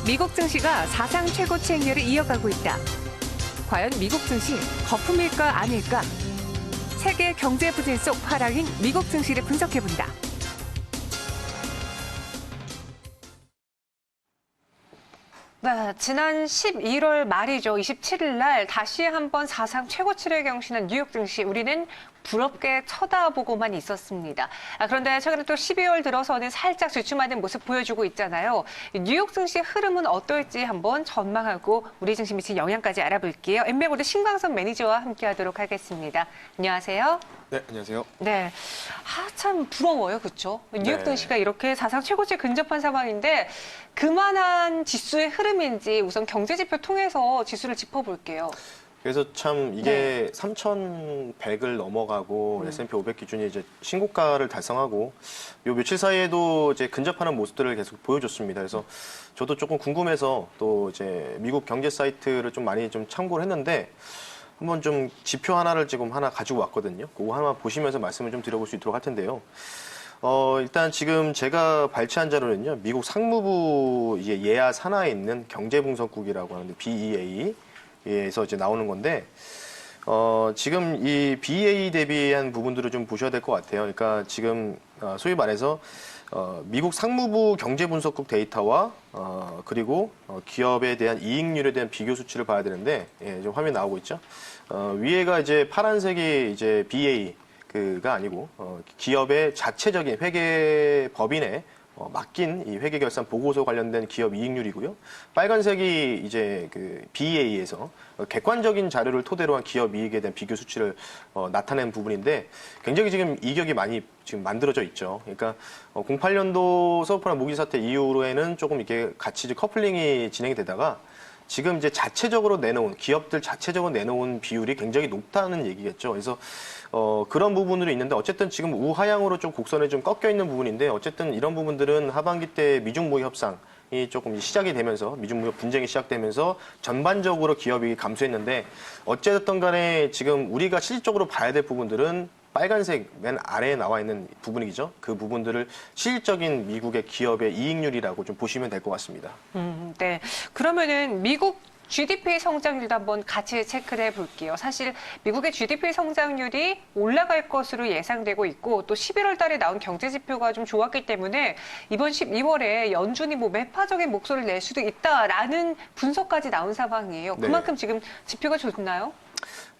미국 증시가 사상 최고치 행렬을 이어가고 있다. 과연 미국 증시 거품일까 아닐까? 세계 경제 부진 속 하락인 미국 증시를 분석해본다. 네, 지난 11월 말이죠. 27일 날 다시 한번 사상 최고치를 경신한 뉴욕 증시. 우리는 부럽게 쳐다보고만 있었습니다. 그런데 최근에 또 12월 들어서는 살짝 주춤하는 모습 보여주고 있잖아요. 뉴욕 증시 흐름은 어떨지 한번 전망하고 우리 증시 미친 영향까지 알아볼게요. 엠베고드 신광선 매니저와 함께하도록 하겠습니다. 안녕하세요. 네, 안녕하세요. 네, 참 부러워요, 그렇죠? 뉴욕 증시가 이렇게 사상 최고치에 근접한 상황인데 그만한 지수의 흐름인지 우선 경제지표 통해서 지수를 짚어볼게요. 그래서 참 이게 3,100을 넘어가고 S&P 500 기준이 이제 신고가를 달성하고 요 며칠 사이에도 이제 근접하는 모습들을 계속 보여줬습니다. 그래서 저도 조금 궁금해서 또 이제 미국 경제 사이트를 좀 많이 좀 참고를 했는데 한번 좀 지표 하나를 지금 하나 가지고 왔거든요. 그거 하나 보시면서 말씀을 좀 드려볼 수 있도록 할 텐데요. 일단 지금 제가 발췌한 자료는요, 미국 상무부 이제 예하 산하에 있는 경제분석국이라고 하는데 BEA에서 이제 나오는 건데, 지금 이 BEA 대비한 부분들을 좀 보셔야 될 것 같아요. 그러니까 지금 소위 말해서 미국 상무부 경제분석국 데이터와 그리고 기업에 대한 이익률에 대한 비교 수치를 봐야 되는데, 지금 화면 나오고 있죠. 위에가 이제 파란색이 이제 BEA 가 아니고 기업의 자체적인 회계 법인에 맡긴 이 회계결산 보고서 관련된 기업 이익률이고요. 빨간색이 이제 그 BEA에서 객관적인 자료를 토대로 한 기업 이익에 대한 비교 수치를 나타낸 부분인데 굉장히 지금 이격이 많이 지금 만들어져 있죠. 그러니까 08년도 서브프라임 모기 사태 이후로에는 조금 이렇게 같이 이제 커플링이 진행이 되다가 지금 이제 자체적으로 내놓은 기업들 자체적으로 내놓은 비율이 굉장히 높다는 얘기겠죠. 그래서 그런 부분들이 있는데 어쨌든 지금 우하향으로 좀 곡선에 좀 꺾여 있는 부분인데 어쨌든 이런 부분들은 하반기 때 미중 무역 협상이 조금 시작이 되면서 미중 무역 분쟁이 시작되면서 전반적으로 기업이 감소했는데 어쨌든 간에 지금 우리가 실질적으로 봐야 될 부분들은 빨간색 맨 아래에 나와 있는 부분이죠. 그 부분들을 실질적인 미국의 기업의 이익률이라고 좀 보시면 될 것 같습니다. 네. 그러면은 미국 GDP 성장률도 한번 같이 체크를 해볼게요. 사실 미국의 GDP 성장률이 올라갈 것으로 예상되고 있고 또 11월 달에 나온 경제 지표가 좀 좋았기 때문에 이번 12월에 연준이 뭐 매파적인 목소리를 낼 수도 있다라는 분석까지 나온 상황이에요. 그만큼 지금 지표가 좋나요?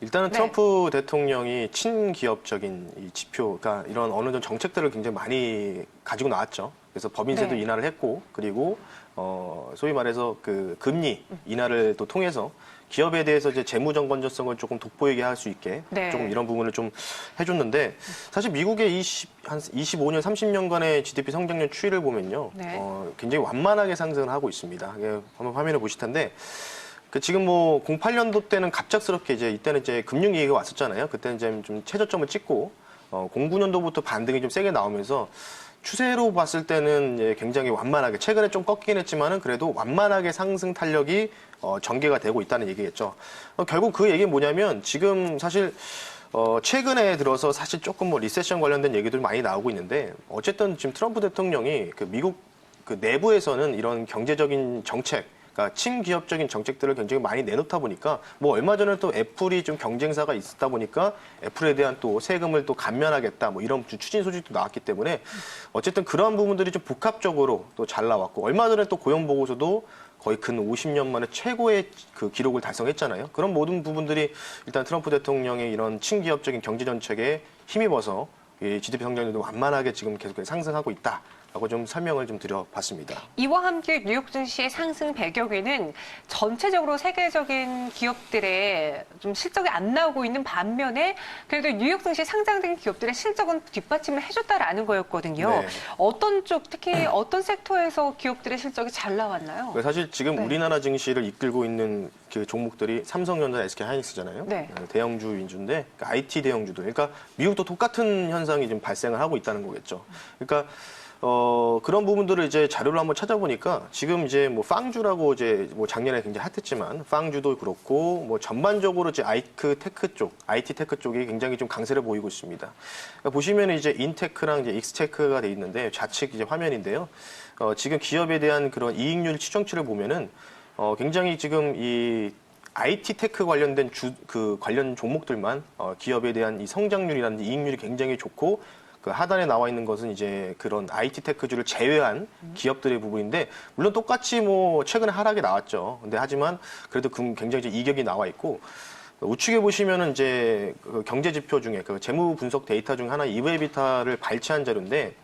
일단은 트럼프 대통령이 친기업적인 이 지표, 그러니까 이런 어느 정도 정책들을 굉장히 많이 가지고 나왔죠. 그래서 법인세도 인하를 했고, 그리고 소위 말해서 그 금리 인하를 또 통해서 기업에 대해서 이제 재무적 건전성을 조금 돋보이게 할 수 있게 조금 이런 부분을 좀 해줬는데 사실 미국의 한 25년, 30년간의 GDP 성장률 추이를 보면요, 굉장히 완만하게 상승을 하고 있습니다. 한번 화면을 보실 텐데. 지금 뭐 08년도 때는 갑작스럽게 이때는 이제 금융 위기가 왔었잖아요. 그때는 이제 좀 최저점을 찍고 09년도부터 반등이 좀 세게 나오면서 추세로 봤을 때는 굉장히 완만하게 최근에 좀 꺾이긴 했지만은 그래도 완만하게 상승 탄력이 전개가 되고 있다는 얘기겠죠. 결국 그 얘기는 뭐냐면 지금 사실 최근에 들어서 사실 조금 뭐 리세션 관련된 얘기들 많이 나오고 있는데 어쨌든 지금 트럼프 대통령이 그 미국 그 내부에서는 이런 경제적인 정책 그러니까 친기업적인 정책들을 굉장히 많이 내놓다 보니까 뭐 얼마 전에 또 애플이 좀 경쟁사가 있었다 보니까 애플에 대한 또 세금을 또 감면하겠다 뭐 이런 추진 소식도 나왔기 때문에 어쨌든 그러한 부분들이 좀 복합적으로 또 잘 나왔고 얼마 전에 또 고용 보고서도 거의 근 50년 만에 최고의 그 기록을 달성했잖아요. 그런 모든 부분들이 일단 트럼프 대통령의 이런 친기업적인 경제 정책에 힘입어서 이 GDP 성장률도 완만하게 지금 계속 상승하고 있다. 라고 좀 설명을 좀 드려봤습니다. 이와 함께 뉴욕 증시의 상승 배경에는 전체적으로 세계적인 기업들의 좀 실적이 안 나오고 있는 반면에 그래도 뉴욕 증시 상장된 기업들의 실적은 뒷받침을 해줬다라는 거였거든요. 어떤 쪽, 특히 어떤 섹터에서 기업들의 실적이 잘 나왔나요? 사실 지금 우리나라 증시를 이끌고 있는 그 종목들이 삼성전자, SK하이닉스잖아요. 대형주 위주인데 그러니까 IT 대형주들. 그러니까 미국도 똑같은 현상이 지금 발생을 하고 있다는 거겠죠. 그러니까 그런 부분들을 이제 자료를 한번 찾아보니까 지금 이제 뭐 빵주라고 이제 뭐 작년에 굉장히 핫했지만 빵주도 그렇고 뭐 전반적으로 이제 IT 테크 쪽이 굉장히 좀 강세를 보이고 있습니다. 그러니까 보시면 이제 인테크랑 이제 익스테크가 돼 있는데 좌측 이제 화면인데요. 지금 기업에 대한 그런 이익률 추정치를 보면은 굉장히 지금 이 IT 테크 관련된 관련 종목들만 기업에 대한 이 성장률이라든지 이익률이 굉장히 좋고 그 하단에 나와 있는 것은 이제 그런 IT 테크주를 제외한 기업들의 부분인데 물론 똑같이 뭐 최근에 하락이 나왔죠. 근데 하지만 그래도 굉장히 이제 이격이 나와 있고 우측에 보시면은 이제 그 경제 지표 중에 그 재무 분석 데이터 중 하나 이브에비타를 발췌한 자료인데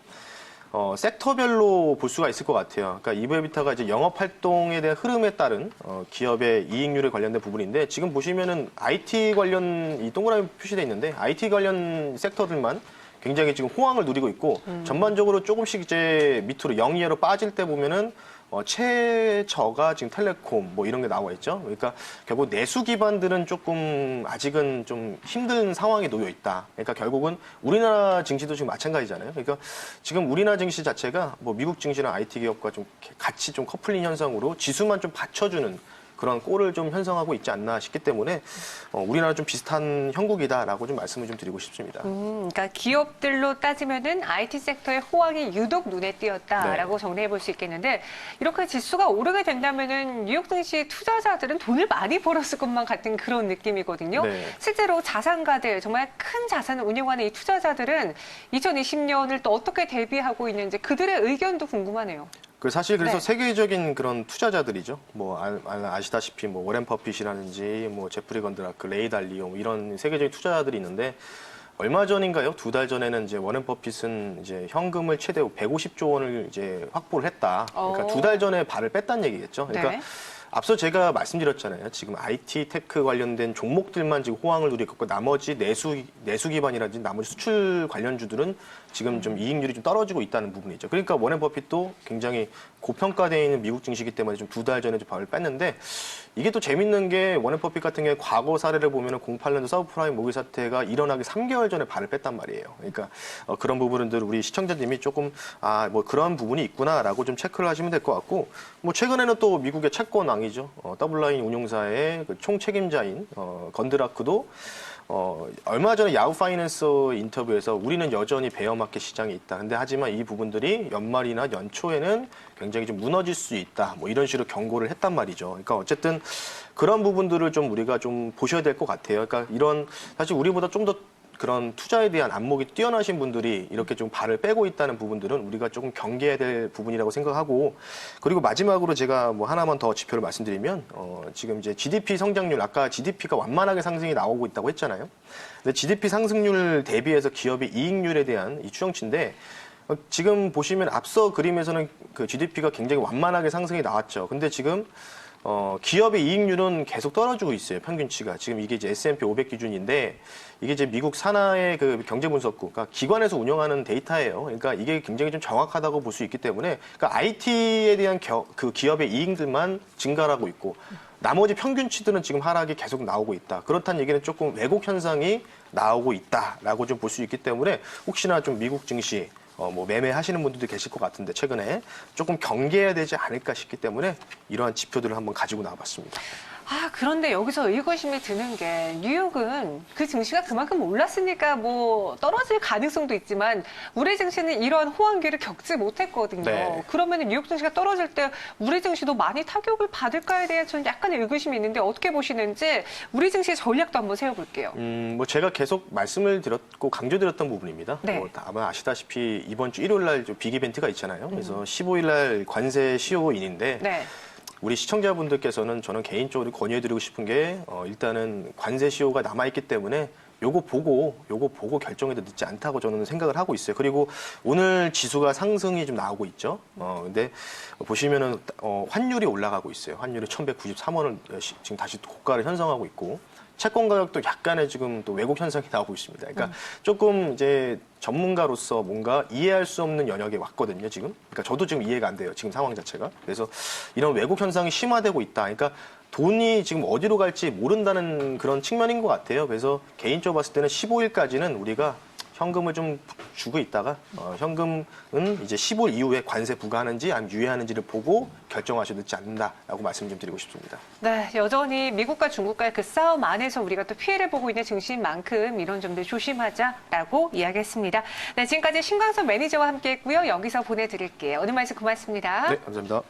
섹터별로 볼 수가 있을 것 같아요. 그러니까 이브에비타가 이제 영업 활동에 대한 흐름에 따른 기업의 이익률에 관련된 부분인데 지금 보시면은 IT 관련 이 동그라미 표시되어 있는데 IT 관련 섹터들만 굉장히 지금 호황을 누리고 있고 전반적으로 조금씩 이제 밑으로 영이하로 빠질 때 보면은 최저가 지금 텔레콤 뭐 이런 게 나와 있죠. 그러니까 결국 내수 기반들은 조금 아직은 좀 힘든 상황에 놓여 있다. 그러니까 결국은 우리나라 증시도 지금 마찬가지잖아요. 그러니까 지금 우리나라 증시 자체가 뭐 미국 증시나 IT 기업과 좀 같이 좀 커플링 현상으로 지수만 좀 받쳐주는 그런 꼴을 좀 형성하고 있지 않나 싶기 때문에 우리나라 좀 비슷한 형국이다라고 좀 말씀을 좀 드리고 싶습니다. 그러니까 기업들로 따지면은 IT 섹터의 호황이 유독 눈에 띄었다라고 정리해 볼 수 있겠는데 이렇게 지수가 오르게 된다면은 뉴욕 증시 투자자들은 돈을 많이 벌었을 것만 같은 그런 느낌이거든요. 네. 실제로 자산가들 정말 큰 자산을 운영하는 이 투자자들은 2020년을 또 어떻게 대비하고 있는지 그들의 의견도 궁금하네요. 사실 그래서 네. 세계적인 그런 투자자들이죠. 뭐 아시다시피 뭐 워렌 버핏이라든지 뭐 제프리 건드라크, 레이 달리오 뭐 이런 세계적인 투자자들이 있는데 얼마 전인가요? 2달 전에는 이제 워렌 버핏은 이제 현금을 최대 150조 원을 이제 확보를 했다. 그러니까 2달 전에 발을 뺐다는 얘기겠죠. 그러니까 네. 앞서 제가 말씀드렸잖아요. 지금 IT 테크 관련된 종목들만 지금 호황을 누리고 있고 나머지 내수 기반이라든지 나머지 수출 관련주들은 지금 좀 이익률이 좀 떨어지고 있다는 부분이죠. 그러니까 워렌 버핏도 굉장히 고평가되어 있는 미국 증시이기 때문에 좀 2달 전에 좀 발을 뺐는데 이게 또 재밌는 게 워렌 버핏 같은 경우에 과거 사례를 보면 08년도 서브프라임 모기 사태가 일어나기 3개월 전에 발을 뺐단 말이에요. 그러니까 그런 부분들 우리 시청자님이 조금 뭐 그런 부분이 있구나라고 좀 체크를 하시면 될 것 같고 뭐 최근에는 또 미국의 채권 왕이죠. 더블라인 운용사의 그 총책임자인 건드라크도 얼마 전에 야후 파이낸스 인터뷰에서 우리는 여전히 베어마켓 시장에 있다. 근데 하지만 이 부분들이 연말이나 연초에는 굉장히 좀 무너질 수 있다. 뭐 이런 식으로 경고를 했단 말이죠. 그러니까 어쨌든 그런 부분들을 좀 우리가 좀 보셔야 될 것 같아요. 그러니까 이런 사실 우리보다 좀 더 그런 투자에 대한 안목이 뛰어나신 분들이 이렇게 좀 발을 빼고 있다는 부분들은 우리가 조금 경계해야 될 부분이라고 생각하고 그리고 마지막으로 제가 뭐 하나만 더 지표를 말씀드리면 지금 이제 GDP 성장률 아까 GDP가 완만하게 상승이 나오고 있다고 했잖아요. 근데 GDP 상승률 대비해서 기업의 이익률에 대한 이 추정치인데 지금 보시면 앞서 그림에서는 그 GDP가 굉장히 완만하게 상승이 나왔죠. 근데 지금 기업의 이익률은 계속 떨어지고 있어요. 평균치가. 지금 이게 이제 S&P 500 기준인데 이게 이제 미국 산하의 그 경제 분석국, 그러니까 기관에서 운영하는 데이터예요. 그러니까 이게 굉장히 좀 정확하다고 볼 수 있기 때문에 그러니까 IT에 대한 그 기업의 이익들만 증가하고 있고 나머지 평균치들은 지금 하락이 계속 나오고 있다. 그렇다는 얘기는 조금 왜곡 현상이 나오고 있다라고 좀 볼 수 있기 때문에 혹시나 좀 미국 증시 뭐 매매하시는 분들도 계실 것 같은데 최근에 조금 경계해야 되지 않을까 싶기 때문에 이러한 지표들을 한번 가지고 나와봤습니다. 그런데 여기서 의구심이 드는 게 뉴욕은 그 증시가 그만큼 올랐으니까 뭐 떨어질 가능성도 있지만 우리 증시는 이러한 호황기를 겪지 못했거든요. 네. 그러면 뉴욕 증시가 떨어질 때 우리 증시도 많이 타격을 받을까에 대해 저는 약간의 의구심이 있는데 어떻게 보시는지 우리 증시의 전략도 한번 세워볼게요. 뭐 제가 계속 말씀을 드렸고 강조드렸던 부분입니다. 네. 아마 아시다시피 이번 주 일요일 날 빅 이벤트가 있잖아요. 그래서 15일 날 관세 시효인인데 네. 우리 시청자분들께서는 저는 개인적으로 권유해드리고 싶은 게 일단은 관세 시효가 남아있기 때문에 요거 보고 결정해도 늦지 않다고 저는 생각을 하고 있어요. 그리고 오늘 지수가 상승이 좀 나오고 있죠. 근데 보시면은 환율이 올라가고 있어요. 환율이 1,193원을 지금 다시 고가를 형성하고 있고 채권 가격도 약간의 지금 또 왜곡 현상이 나오고 있습니다. 그러니까 조금 이제 전문가로서 뭔가 이해할 수 없는 영역에 왔거든요, 지금. 그러니까 저도 지금 이해가 안 돼요, 지금 상황 자체가. 그래서 이런 왜곡 현상이 심화되고 있다. 그러니까 돈이 지금 어디로 갈지 모른다는 그런 측면인 것 같아요. 그래서 개인적으로 봤을 때는 15일까지는 우리가 현금을 좀 주고 있다가 현금은 이제 10월 이후에 관세 부과하는지 아니면 유예하는지를 보고 결정하셔도 늦지 않는다라고 말씀 좀 드리고 싶습니다. 네, 여전히 미국과 중국과의 그 싸움 안에서 우리가 또 피해를 보고 있는 증시인 만큼 이런 점들 조심하자라고 이야기했습니다. 네, 지금까지 신광섭 매니저와 함께했고요. 여기서 보내드릴게요. 오늘 말씀 고맙습니다. 네, 감사합니다.